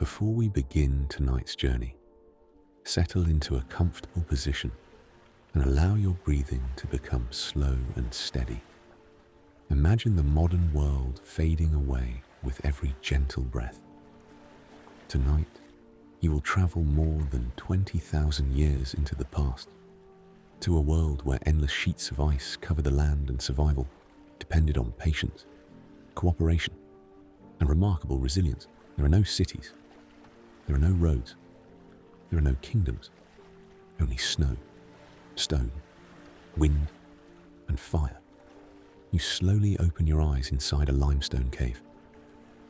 Before we begin tonight's journey, settle into a comfortable position and allow your breathing to become slow and steady. Imagine the modern world fading away with every gentle breath. Tonight, you will travel more than 20,000 years into the past, to a world where endless sheets of ice cover the land and survival depended on patience, cooperation, and remarkable resilience. There are no cities, there are no roads, there are no kingdoms, only snow, stone, wind, and fire. You slowly open your eyes inside a limestone cave.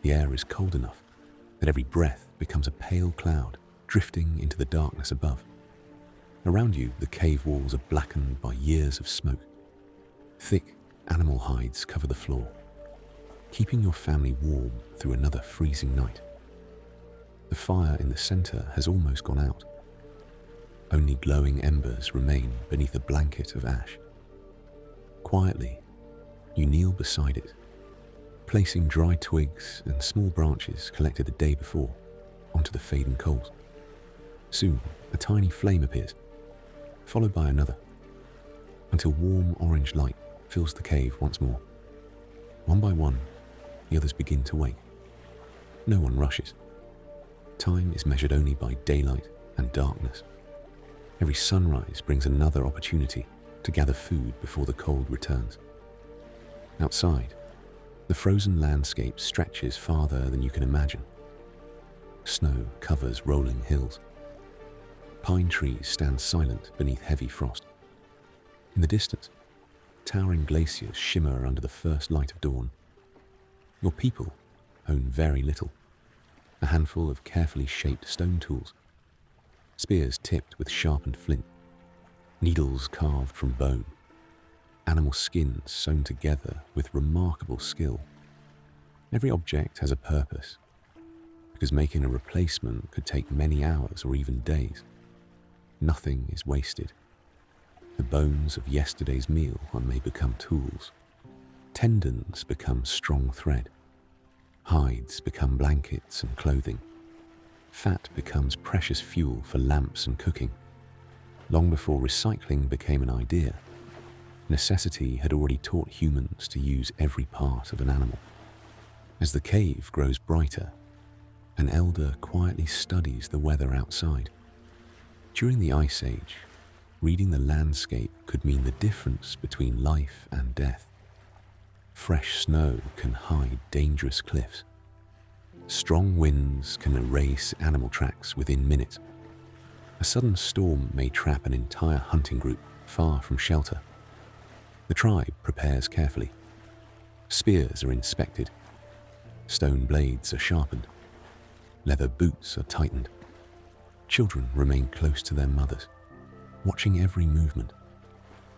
The air is cold enough that every breath becomes a pale cloud drifting into the darkness above. Around you, the cave walls are blackened by years of smoke. Thick animal hides cover the floor, keeping your family warm through another freezing night. The fire in the center has almost gone out. Only glowing embers remain beneath a blanket of ash. Quietly, you kneel beside it, placing dry twigs and small branches collected the day before onto the fading coals. Soon, a tiny flame appears, followed by another, until warm orange light fills the cave once more. One by one, the others begin to wake. No one rushes. Time is measured only by daylight and darkness. Every sunrise brings another opportunity to gather food before the cold returns. Outside, the frozen landscape stretches farther than you can imagine. Snow covers rolling hills. Pine trees stand silent beneath heavy frost. In the distance, towering glaciers shimmer under the first light of dawn. Your people own very little. A handful of carefully shaped stone tools, spears tipped with sharpened flint, needles carved from bone, animal skins sewn together with remarkable skill. Every object has a purpose, because making a replacement could take many hours or even days. Nothing is wasted. The bones of yesterday's meal may become tools. Tendons become strong thread. Hides become blankets and clothing. Fat becomes precious fuel for lamps and cooking. Long before recycling became an idea, necessity had already taught humans to use every part of an animal. As the cave grows brighter, an elder quietly studies the weather outside. During the Ice Age, reading the landscape could mean the difference between life and death. Fresh snow can hide dangerous cliffs. Strong winds can erase animal tracks within minutes. A sudden storm may trap an entire hunting group far from shelter. The tribe prepares carefully. Spears are inspected. Stone blades are sharpened. Leather boots are tightened. Children remain close to their mothers, watching every movement.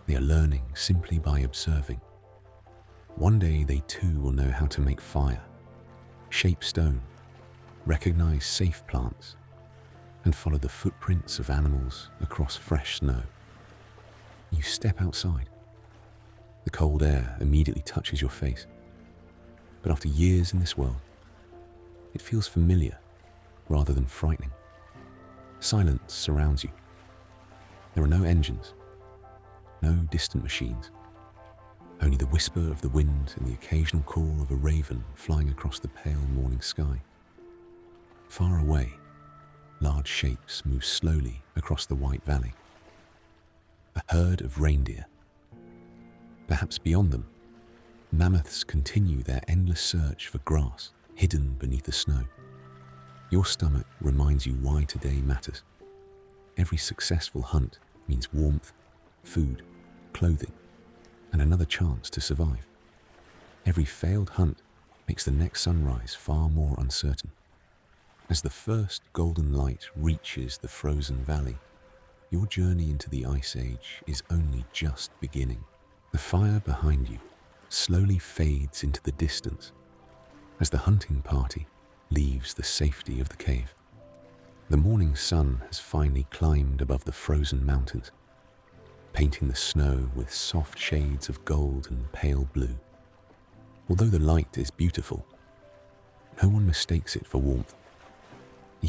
They are learning simply by observing. One day they too will know how to make fire, shape stone, recognize safe plants, and follow the footprints of animals across fresh snow. You step outside. The cold air immediately touches your face. But after years in this world, it feels familiar rather than frightening. Silence surrounds you. There are no engines, no distant machines. Only the whisper of the wind and the occasional call of a raven flying across the pale morning sky. Far away, large shapes move slowly across the white valley. A herd of reindeer. Perhaps beyond them, mammoths continue their endless search for grass hidden beneath the snow. Your stomach reminds you why today matters. Every successful hunt means warmth, food, clothing, and another chance to survive. Every failed hunt makes the next sunrise far more uncertain. As the first golden light reaches the frozen valley, your journey into the Ice Age is only just beginning. The fire behind you slowly fades into the distance as the hunting party leaves the safety of the cave. The morning sun has finally climbed above the frozen mountains, painting the snow with soft shades of gold and pale blue. Although the light is beautiful, no one mistakes it for warmth.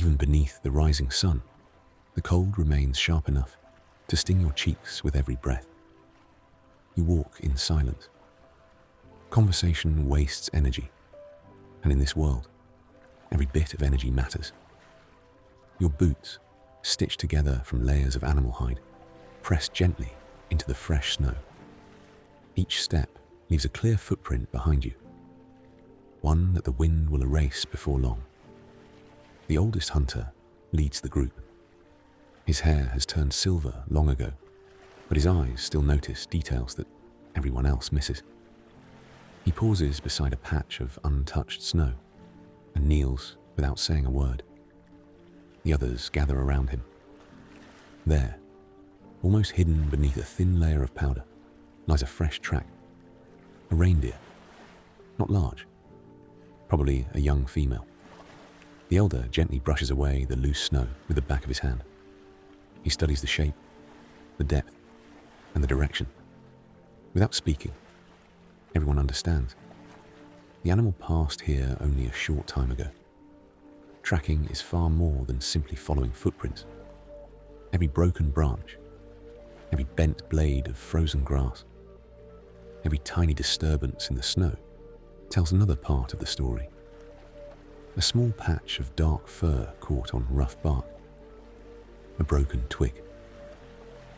Even beneath the rising sun, the cold remains sharp enough to sting your cheeks with every breath. You walk in silence. Conversation wastes energy, and in this world, every bit of energy matters. Your boots, stitched together from layers of animal hide, press gently into the fresh snow. Each step leaves a clear footprint behind you, one that the wind will erase before long. The oldest hunter leads the group. His hair has turned silver long ago, but his eyes still notice details that everyone else misses. He pauses beside a patch of untouched snow and kneels without saying a word. The others gather around him. There, almost hidden beneath a thin layer of powder, lies a fresh track. A reindeer. Not large. Probably a young female. The elder gently brushes away the loose snow with the back of his hand. He studies the shape, the depth, and the direction. Without speaking, everyone understands. The animal passed here only a short time ago. Tracking is far more than simply following footprints. Every broken branch, every bent blade of frozen grass, every tiny disturbance in the snow tells another part of the story. A small patch of dark fur caught on rough bark, a broken twig,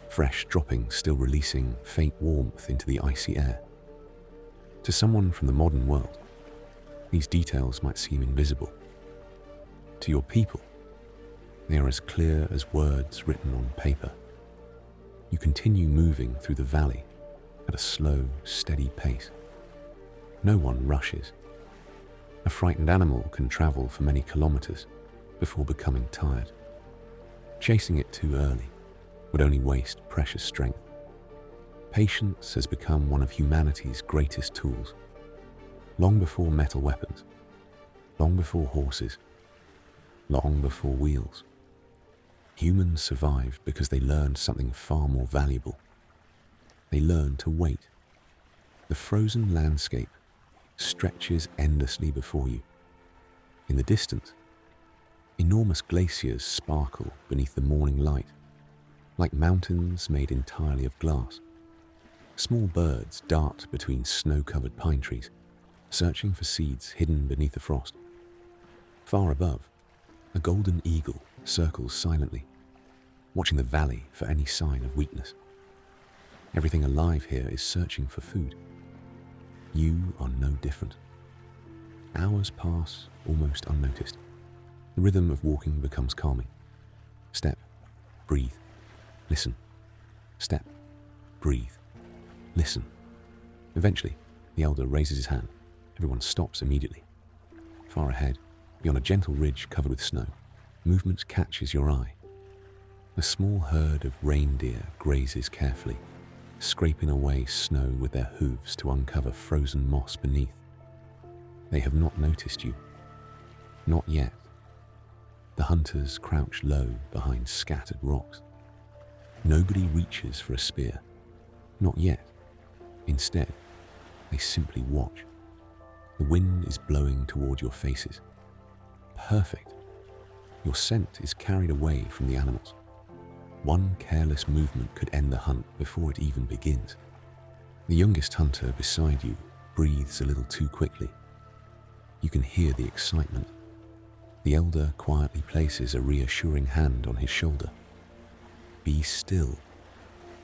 fresh droppings still releasing faint warmth into the icy air. To someone from the modern world, these details might seem invisible. To your people, they are as clear as words written on paper. You continue moving through the valley at a slow, steady pace. No one rushes. A frightened animal can travel for many kilometers before becoming tired. Chasing it too early would only waste precious strength. Patience has become one of humanity's greatest tools. Long before metal weapons, long before horses, long before wheels, humans survived because they learned something far more valuable. They learned to wait. The frozen landscape stretches endlessly before you. In the distance, enormous glaciers sparkle beneath the morning light, like mountains made entirely of glass. Small birds dart between snow-covered pine trees, searching for seeds hidden beneath the frost. Far above, a golden eagle circles silently, watching the valley for any sign of weakness. Everything alive here is searching for food. You are no different. Hours pass almost unnoticed. The rhythm of walking becomes calming. Step, breathe, listen. Step, breathe, listen. Eventually, the elder raises his hand. Everyone stops immediately. Far ahead, beyond a gentle ridge covered with snow, movement catches your eye. A small herd of reindeer grazes carefully, scraping away snow with their hooves to uncover frozen moss beneath. They have not noticed you. Not yet. The hunters crouch low behind scattered rocks. Nobody reaches for a spear. Not yet. Instead, they simply watch. The wind is blowing toward your faces. Perfect. Your scent is carried away from the animals. One careless movement could end the hunt before it even begins. The youngest hunter beside you breathes a little too quickly. You can hear the excitement. The elder quietly places a reassuring hand on his shoulder. Be still.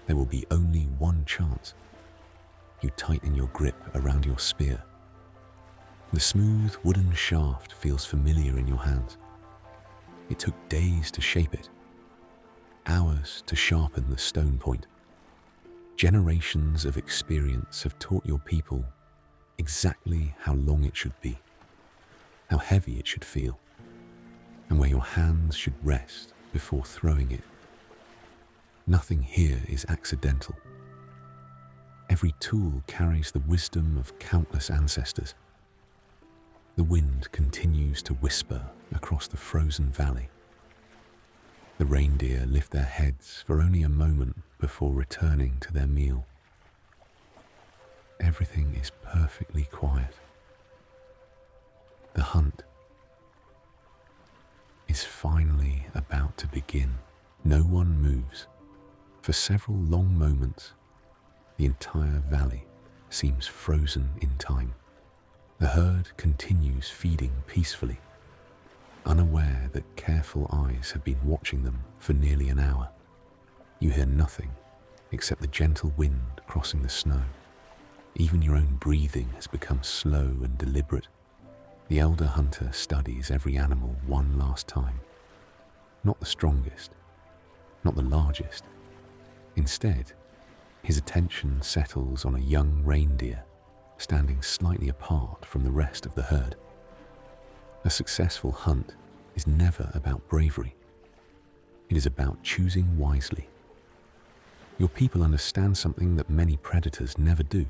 There will be only one chance. You tighten your grip around your spear. The smooth wooden shaft feels familiar in your hands. It took days to shape it, hours to sharpen the stone point. Generations of experience have taught your people exactly how long it should be, how heavy it should feel, and where your hands should rest before throwing it. Nothing here is accidental. Every tool carries the wisdom of countless ancestors. The wind continues to whisper across the frozen valley. The reindeer lift their heads for only a moment before returning to their meal. Everything is perfectly quiet. The hunt is finally about to begin. No one moves. For several long moments, the entire valley seems frozen in time. The herd continues feeding peacefully, unaware that careful eyes have been watching them for nearly an hour. You hear nothing except the gentle wind crossing the snow. Even your own breathing has become slow and deliberate. The elder hunter studies every animal one last time. Not the strongest, not the largest. Instead, his attention settles on a young reindeer standing slightly apart from the rest of the herd. A successful hunt is never about bravery. It is about choosing wisely. Your people understand something that many predators never do.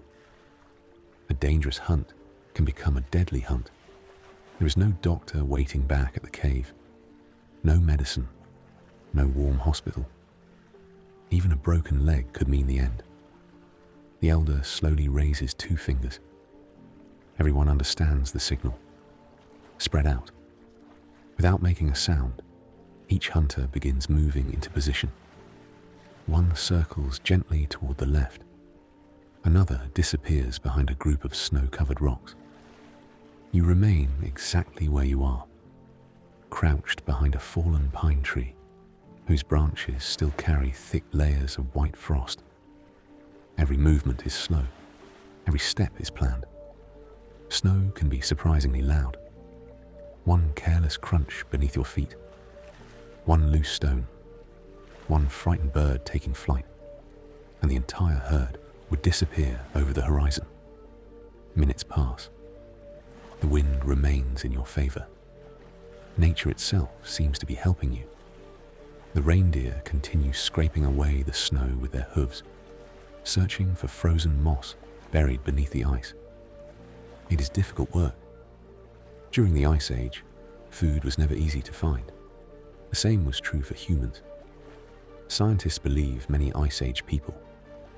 A dangerous hunt can become a deadly hunt. There is no doctor waiting back at the cave, no medicine, no warm hospital. Even a broken leg could mean the end. The elder slowly raises 2 fingers. Everyone understands the signal. Spread out. Without making a sound, each hunter begins moving into position. One circles gently toward the left. Another disappears behind a group of snow-covered rocks. You remain exactly where you are, crouched behind a fallen pine tree whose branches still carry thick layers of white frost. Every movement is slow. Every step is planned. Snow can be surprisingly loud. One careless crunch beneath your feet. One loose stone. One frightened bird taking flight. And the entire herd would disappear over the horizon. Minutes pass. The wind remains in your favor. Nature itself seems to be helping you. The reindeer continue scraping away the snow with their hooves, searching for frozen moss buried beneath the ice. It is difficult work. During the Ice Age, food was never easy to find. The same was true for humans. Scientists believe many Ice Age people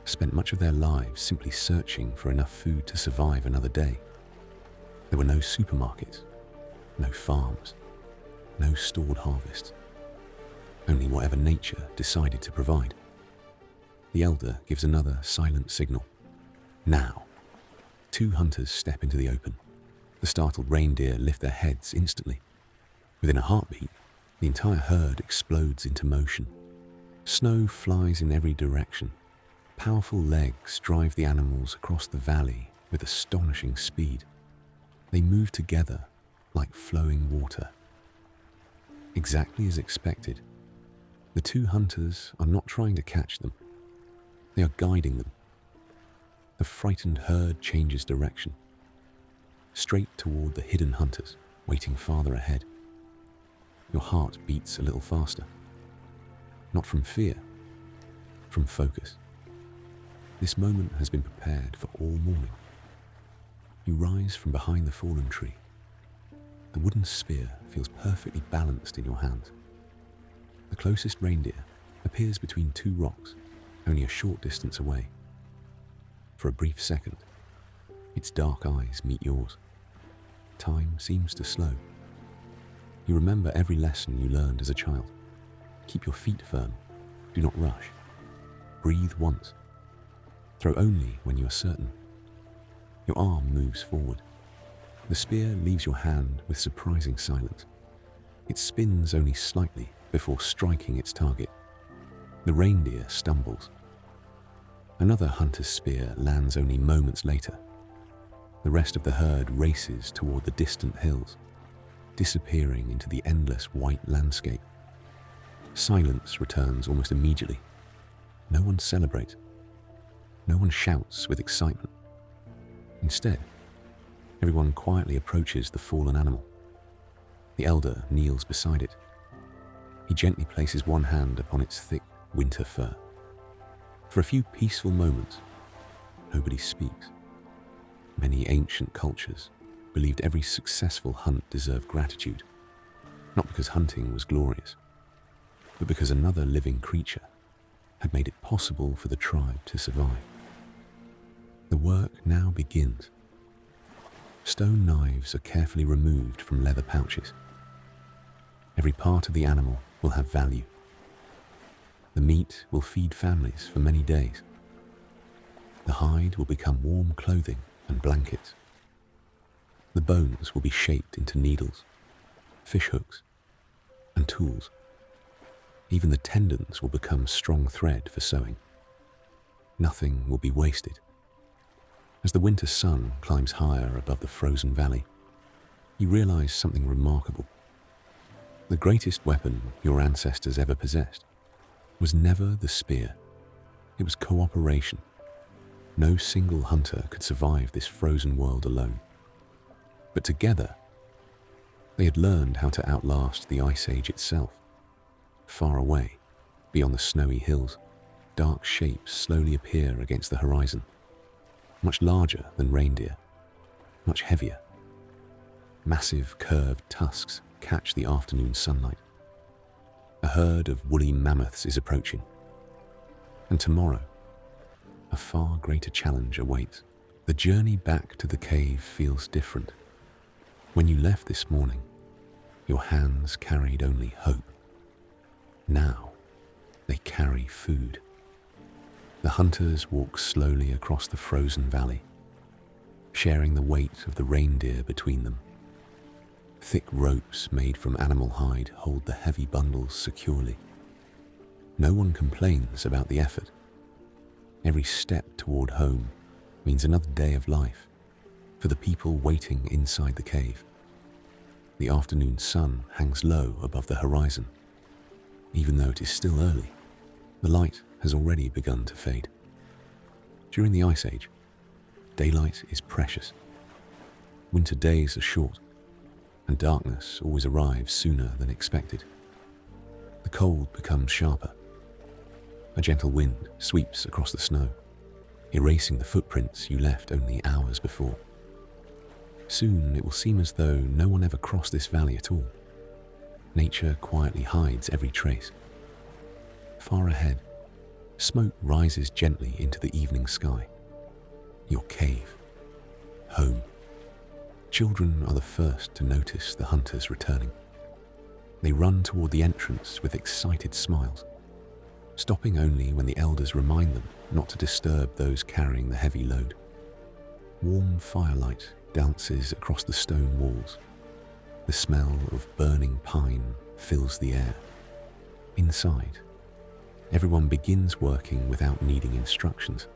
spent much of their lives simply searching for enough food to survive another day. There were no supermarkets, no farms, no stored harvests. Only whatever nature decided to provide. The elder gives another silent signal. Now. 2 hunters step into the open. The startled reindeer lift their heads instantly. Within a heartbeat, the entire herd explodes into motion. Snow flies in every direction. Powerful legs drive the animals across the valley with astonishing speed. They move together like flowing water. Exactly as expected, the 2 hunters are not trying to catch them. They are guiding them. The frightened herd changes direction, straight toward the hidden hunters, waiting farther ahead. Your heart beats a little faster. Not from fear, from focus. This moment has been prepared for all morning. You rise from behind the fallen tree. The wooden spear feels perfectly balanced in your hands. The closest reindeer appears between 2 rocks, only a short distance away. For a brief second, its dark eyes meet yours. Time seems to slow. You remember every lesson you learned as a child. Keep your feet firm. Do not rush. Breathe once. Throw only when you are certain. Your arm moves forward. The spear leaves your hand with surprising silence. It spins only slightly before striking its target. The reindeer stumbles. Another hunter's spear lands only moments later. The rest of the herd races toward the distant hills, disappearing into the endless white landscape. Silence returns almost immediately. No one celebrates. No one shouts with excitement. Instead, everyone quietly approaches the fallen animal. The elder kneels beside it. He gently places one hand upon its thick winter fur. For a few peaceful moments, nobody speaks. Many ancient cultures believed every successful hunt deserved gratitude, not because hunting was glorious, but because another living creature had made it possible for the tribe to survive. The work now begins. Stone knives are carefully removed from leather pouches. Every part of the animal will have value. The meat will feed families for many days. The hide will become warm clothing and blankets. The bones will be shaped into needles, fish hooks, and tools. Even the tendons will become strong thread for sewing. Nothing will be wasted. As the winter sun climbs higher above the frozen valley, you realize something remarkable. The greatest weapon your ancestors ever possessed was never the spear. It was cooperation. No single hunter could survive this frozen world alone. But together, they had learned how to outlast the Ice Age itself. Far away, beyond the snowy hills, dark shapes slowly appear against the horizon, much larger than reindeer, much heavier. Massive curved tusks catch the afternoon sunlight. A herd of woolly mammoths is approaching. And tomorrow, a far greater challenge awaits. The journey back to the cave feels different. When you left this morning, your hands carried only hope. Now, they carry food. The hunters walk slowly across the frozen valley, sharing the weight of the reindeer between them. Thick ropes made from animal hide hold the heavy bundles securely. No one complains about the effort. Every step toward home means another day of life for the people waiting inside the cave. The afternoon sun hangs low above the horizon. Even though it is still early, the light has already begun to fade. During the Ice Age, daylight is precious. Winter days are short, and darkness always arrives sooner than expected. The cold becomes sharper. A gentle wind sweeps across the snow, erasing the footprints you left only hours before. Soon it will seem as though no one ever crossed this valley at all. Nature quietly hides every trace. Far ahead, smoke rises gently into the evening sky. Your cave. Home. Children are the first to notice the hunters returning. They run toward the entrance with excited smiles, stopping only when the elders remind them not to disturb those carrying the heavy load. Warm firelight dances across the stone walls. The smell of burning pine fills the air. Inside, everyone begins working without needing instructions.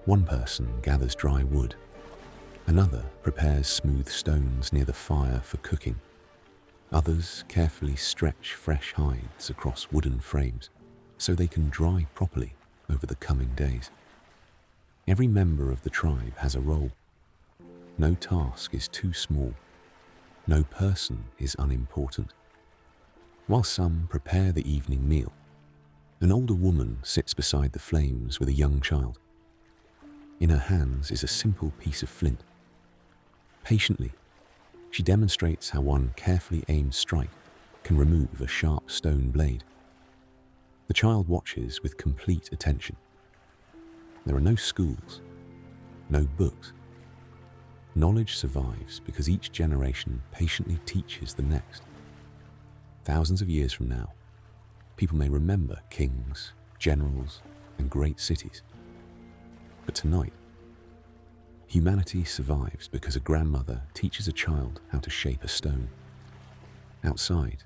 One person gathers dry wood. Another prepares smooth stones near the fire for cooking. Others carefully stretch fresh hides across wooden frames so they can dry properly over the coming days. Every member of the tribe has a role. No task is too small. No person is unimportant. While some prepare the evening meal, an older woman sits beside the flames with a young child. In her hands is a simple piece of flint. Patiently, she demonstrates how one carefully aimed strike can remove a sharp stone blade. The child watches with complete attention. There are no schools, no books. Knowledge survives because each generation patiently teaches the next. Thousands of years from now, people may remember kings, generals, and great cities. But tonight, humanity survives because a grandmother teaches a child how to shape a stone. Outside,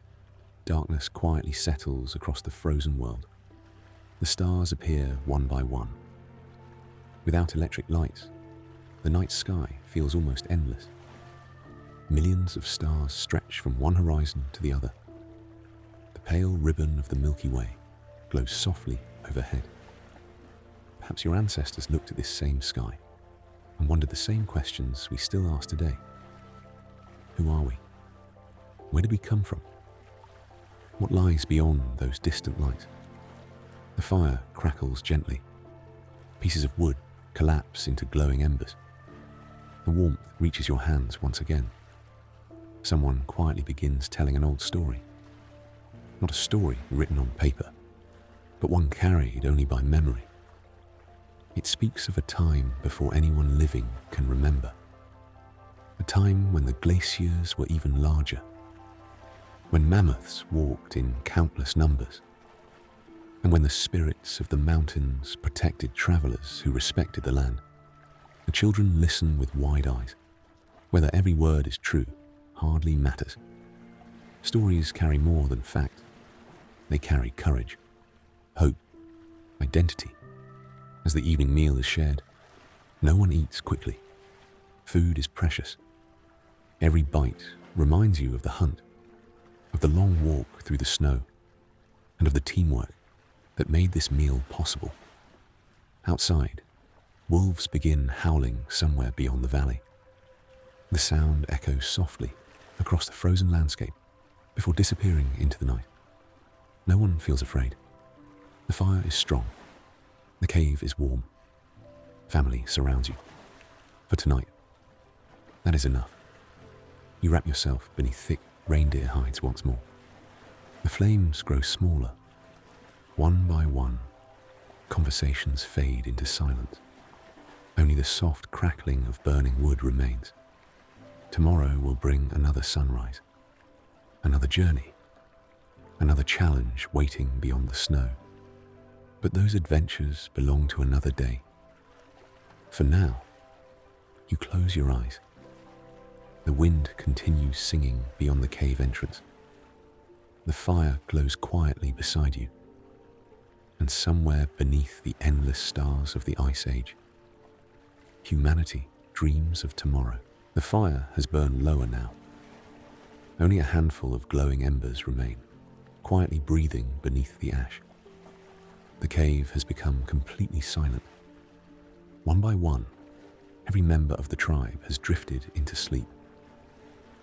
darkness quietly settles across the frozen world. The stars appear one by one. Without electric lights, the night sky feels almost endless. Millions of stars stretch from one horizon to the other. The pale ribbon of the Milky Way glows softly overhead. Perhaps your ancestors looked at this same sky and wondered the same questions we still ask today. Who are we? Where did we come from? What lies beyond those distant lights? The fire crackles gently. Pieces of wood collapse into glowing embers. The warmth reaches your hands once again. Someone quietly begins telling an old story. Not a story written on paper, but one carried only by memory. It speaks of a time before anyone living can remember. A time when the glaciers were even larger, when mammoths walked in countless numbers, and when the spirits of the mountains protected travelers who respected the land. The children listen with wide eyes. Whether every word is true hardly matters. Stories carry more than fact. They carry courage, hope, identity. As the evening meal is shared, no one eats quickly. Food is precious. Every bite reminds you of the hunt, of the long walk through the snow, and of the teamwork that made this meal possible. Outside, wolves begin howling somewhere beyond the valley. The sound echoes softly across the frozen landscape before disappearing into the night. No one feels afraid. The fire is strong. The cave is warm. Family surrounds you. For tonight, that is enough. You wrap yourself beneath thick reindeer hides once more. The flames grow smaller. One by one, conversations fade into silence. Only the soft crackling of burning wood remains. Tomorrow will bring another sunrise, another journey, another challenge waiting beyond the snow. But those adventures belong to another day. For now, you close your eyes. The wind continues singing beyond the cave entrance. The fire glows quietly beside you, and somewhere beneath the endless stars of the Ice Age, humanity dreams of tomorrow. The fire has burned lower now. Only a handful of glowing embers remain, quietly breathing beneath the ash. The cave has become completely silent. One by one, every member of the tribe has drifted into sleep.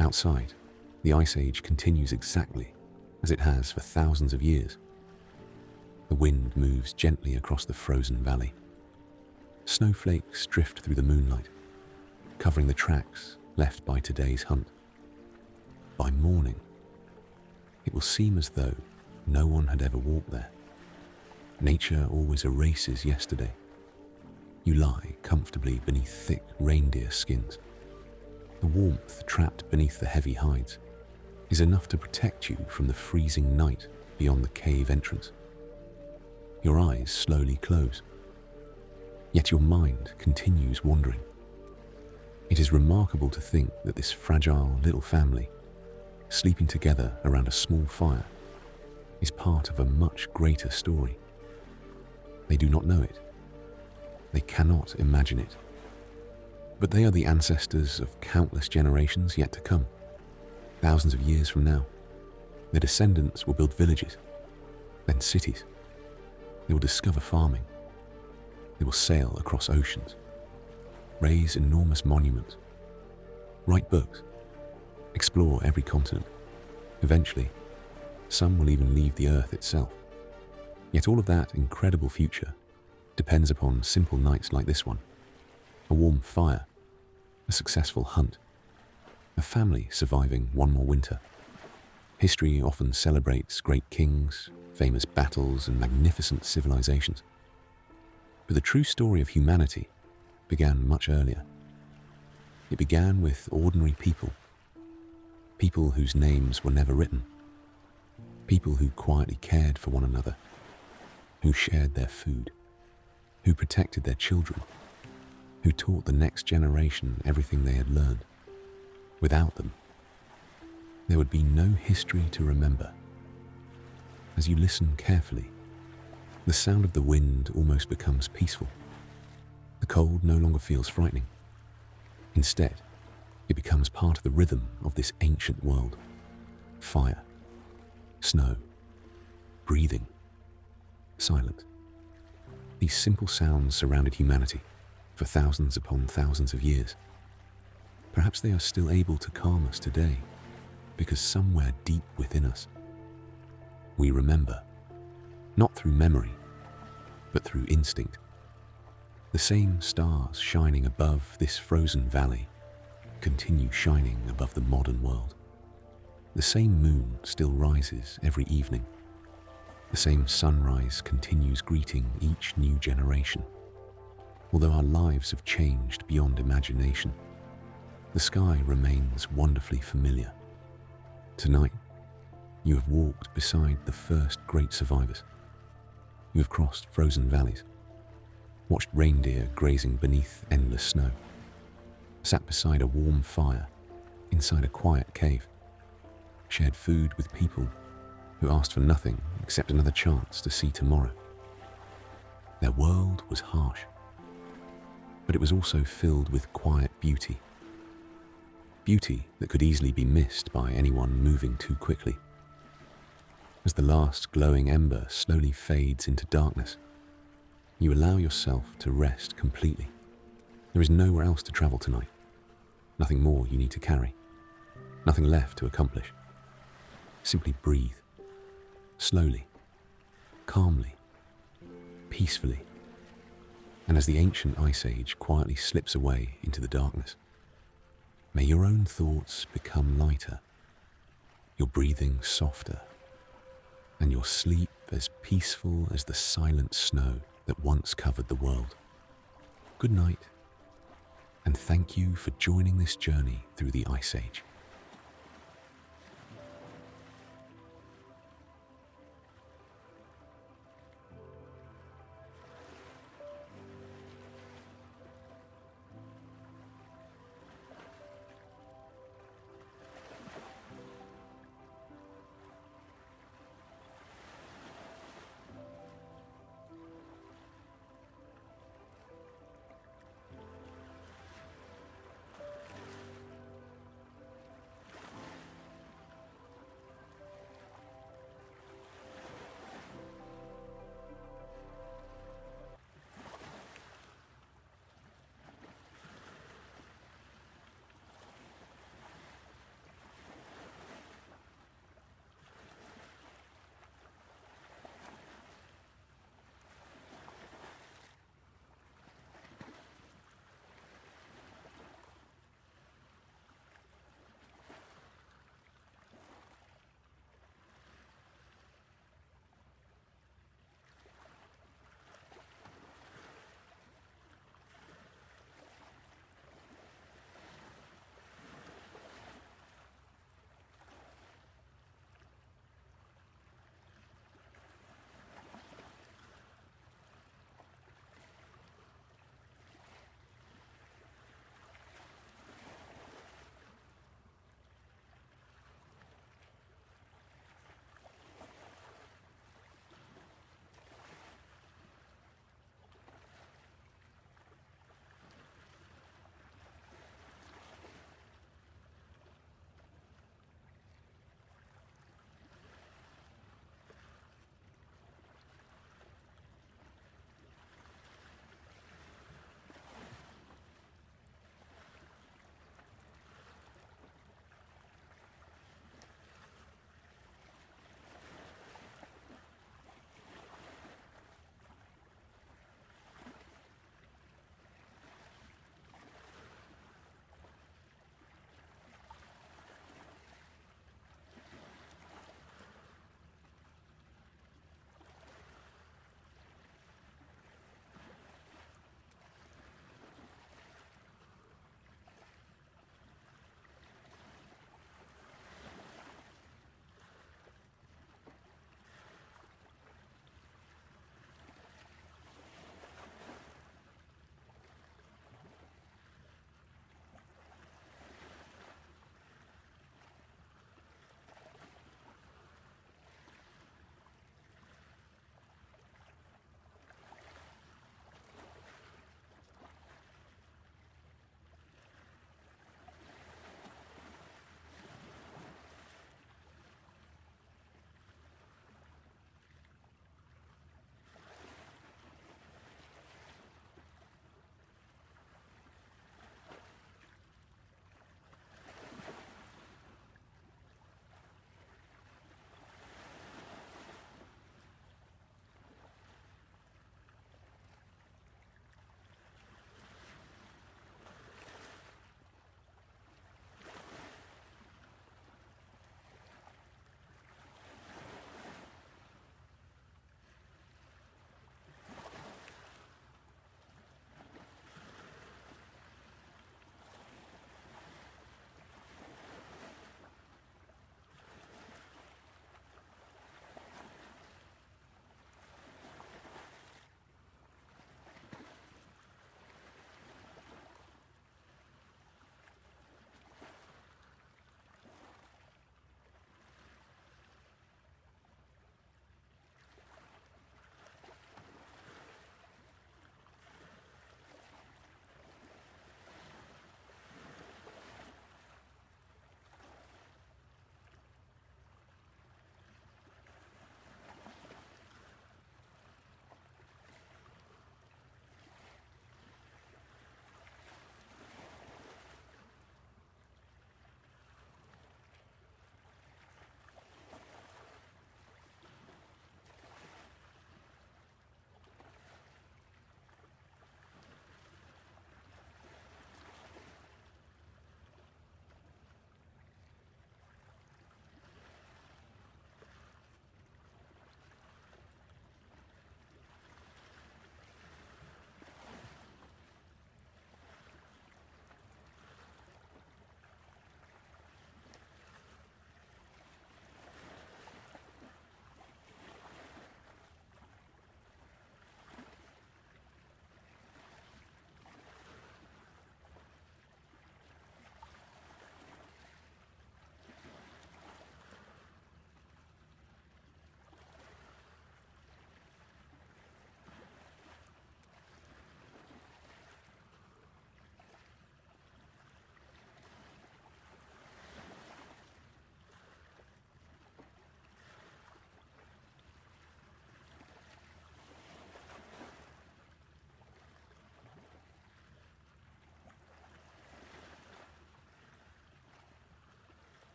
Outside, the Ice Age continues exactly as it has for thousands of years. The wind moves gently across the frozen valley. Snowflakes drift through the moonlight, covering the tracks left by today's hunt. By morning, it will seem as though no one had ever walked there. Nature always erases yesterday. You lie comfortably beneath thick reindeer skins. The warmth trapped beneath the heavy hides is enough to protect you from the freezing night beyond the cave entrance. Your eyes slowly close, yet your mind continues wandering. It is remarkable to think that this fragile little family, sleeping together around a small fire, is part of a much greater story. They do not know it. They cannot imagine it. But they are the ancestors of countless generations yet to come. Thousands of years from now, their descendants will build villages, then cities. They will discover farming. They will sail across oceans, raise enormous monuments, write books, explore every continent. Eventually, some will even leave the earth itself. Yet all of that incredible future depends upon simple nights like this one. A warm fire, a successful hunt, a family surviving one more winter. History often celebrates great kings, famous battles, and magnificent civilizations. But the true story of humanity began much earlier. It began with ordinary people, people whose names were never written, people who quietly cared for one another, who shared their food, who protected their children, who taught the next generation everything they had learned. Without them, there would be no history to remember. As you listen carefully, the sound of the wind almost becomes peaceful. The cold no longer feels frightening. Instead, it becomes part of the rhythm of this ancient world. Fire, snow, breathing, silence. These simple sounds surrounded humanity for thousands upon thousands of years. Perhaps they are still able to calm us today, because somewhere deep within us, we remember, not through memory, but through instinct. The same stars shining above this frozen valley continue shining above the modern world. The same moon still rises every evening. The same sunrise continues greeting each new generation. Although our lives have changed beyond imagination, the sky remains wonderfully familiar. Tonight, You have walked beside the first great survivors. You have crossed frozen valleys, watched reindeer grazing beneath endless snow, sat beside a warm fire inside a quiet cave, shared food with people who asked for nothing except another chance to see tomorrow. Their world was harsh, but it was also filled with quiet beauty. Beauty that could easily be missed by anyone moving too quickly. As the last glowing ember slowly fades into darkness, you allow yourself to rest completely. There is nowhere else to travel tonight. Nothing more you need to carry. Nothing left to accomplish. Simply breathe. Slowly. Calmly. Peacefully. And as the ancient ice age quietly slips away into the darkness, may your own thoughts become lighter, your breathing softer, and your sleep as peaceful as the silent snow that once covered the world. Good night, and thank you for joining this journey through the Ice Age.